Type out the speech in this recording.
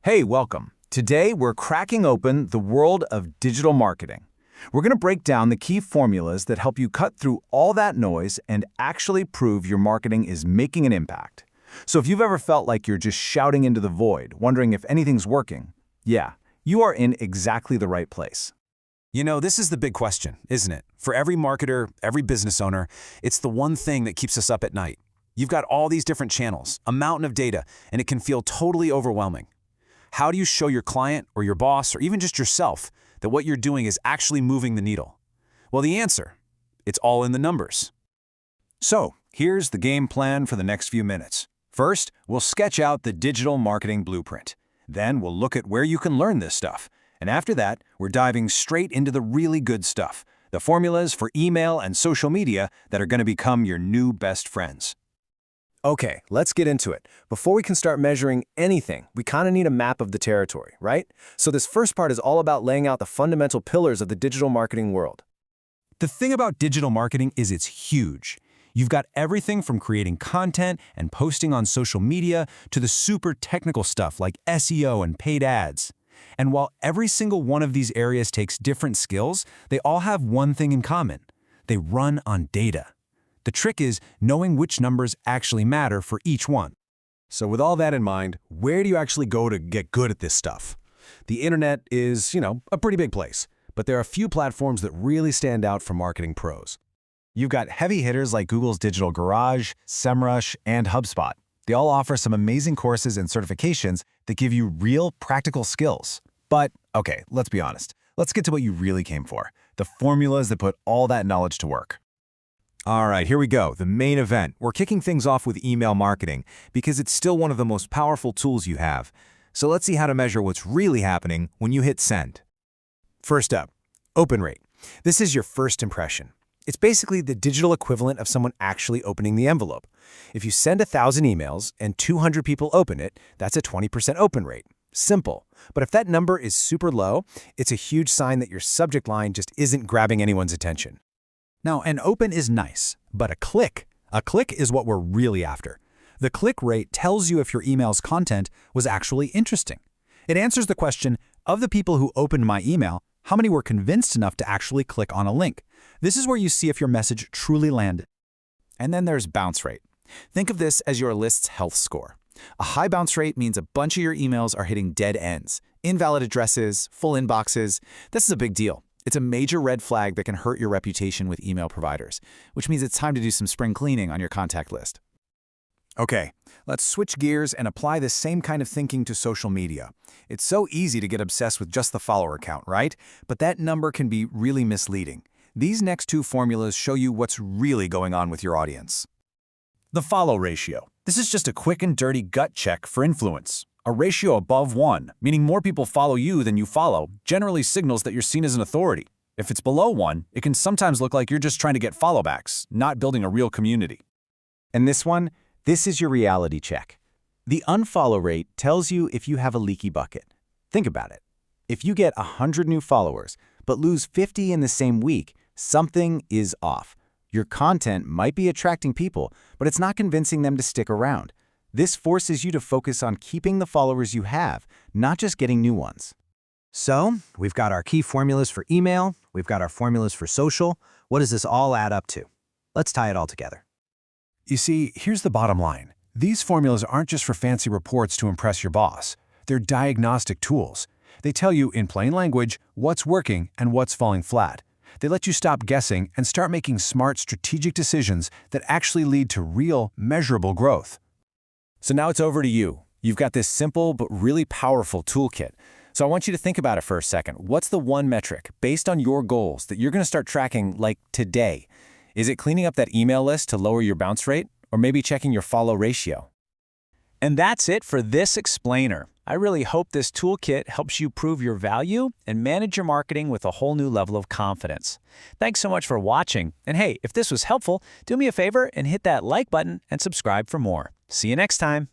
Hey, welcome. Today, we're cracking open the world of digital marketing. We're going to break down the key formulas that help you cut through all that noise and actually prove your marketing is making an impact. So if you've ever felt like you're just shouting into the void, wondering if anything's working, yeah, you are in exactly the right place. You know, this is the big question, isn't it? For every marketer, every business owner, it's the one thing that keeps us up at night. You've got all these different channels, a mountain of data, and it can feel totally overwhelming. How do you show your client or your boss or even just yourself that what you're doing is actually moving the needle? Well, the answer, it's all in the numbers. So, here's the game plan for the next few minutes. First, we'll sketch out the digital marketing blueprint. Then we'll look at where you can learn this stuff. And after that, we're diving straight into the really good stuff, the formulas for email and social media that are going to become your new best friends. Okay, let's get into it. Before we can start measuring anything, we kind of need a map of the territory, right? So this first part is all about laying out the fundamental pillars of the digital marketing world. The thing about digital marketing is it's huge. You've got everything from creating content and posting on social media to the super technical stuff like SEO and paid ads. And while every single one of these areas takes different skills, they all have one thing in common. They run on data. The trick is knowing which numbers actually matter for each one. So with all that in mind, where do you actually go to get good at this stuff? The internet is, a pretty big place, but there are a few platforms that really stand out for marketing pros. You've got heavy hitters like Google's Digital Garage, SEMrush, and HubSpot. They all offer some amazing courses and certifications that give you real practical skills. But, okay, let's be honest. Let's get to what you really came for, the formulas that put all that knowledge to work. All right, here we go, the main event. We're kicking things off with email marketing because it's still one of the most powerful tools you have. So let's see how to measure what's really happening when you hit send. First up, open rate. This is your first impression. It's basically the digital equivalent of someone actually opening the envelope. If you send 1,000 emails and 200 people open it, that's a 20% open rate. Simple. But if that number is super low, it's a huge sign that your subject line just isn't grabbing anyone's attention. Now, an open is nice, but a click is what we're really after. The click rate tells you if your email's content was actually interesting. It answers the question, of the people who opened my email, how many were convinced enough to actually click on a link? This is where you see if your message truly landed. And then there's bounce rate. Think of this as your list's health score. A high bounce rate means a bunch of your emails are hitting dead ends, invalid addresses, full inboxes. This is a big deal. It's a major red flag that can hurt your reputation with email providers, which means it's time to do some spring cleaning on your contact list. Okay, let's switch gears and apply the same kind of thinking to social media. It's so easy to get obsessed with just the follower count, right? But that number can be really misleading. These next two formulas show you what's really going on with your audience. The follow ratio. This is just a quick and dirty gut check for influence. A ratio above 1, meaning more people follow you than you follow, generally signals that you're seen as an authority. If it's below 1, it can sometimes look like you're just trying to get followbacks, not building a real community. And this one, this is your reality check. The unfollow rate tells you if you have a leaky bucket. Think about it. If you get 100 new followers, but lose 50 in the same week, something is off. Your content might be attracting people, but it's not convincing them to stick around. This forces you to focus on keeping the followers you have, not just getting new ones. So, we've got our key formulas for email, we've got our formulas for social. What does this all add up to? Let's tie it all together. You see, here's the bottom line. These formulas aren't just for fancy reports to impress your boss. They're diagnostic tools. They tell you in plain language what's working and what's falling flat. They let you stop guessing and start making smart, strategic decisions that actually lead to real, measurable growth. So now it's over to you. You've got this simple but really powerful toolkit. So I want you to think about it for a second. What's the one metric based on your goals that you're going to start tracking like today? Is it cleaning up that email list to lower your bounce rate? Or maybe checking your follow ratio? And that's it for this explainer. I really hope this toolkit helps you prove your value and manage your marketing with a whole new level of confidence. Thanks so much for watching. And hey, if this was helpful, do me a favor and hit that like button and subscribe for more. See you next time.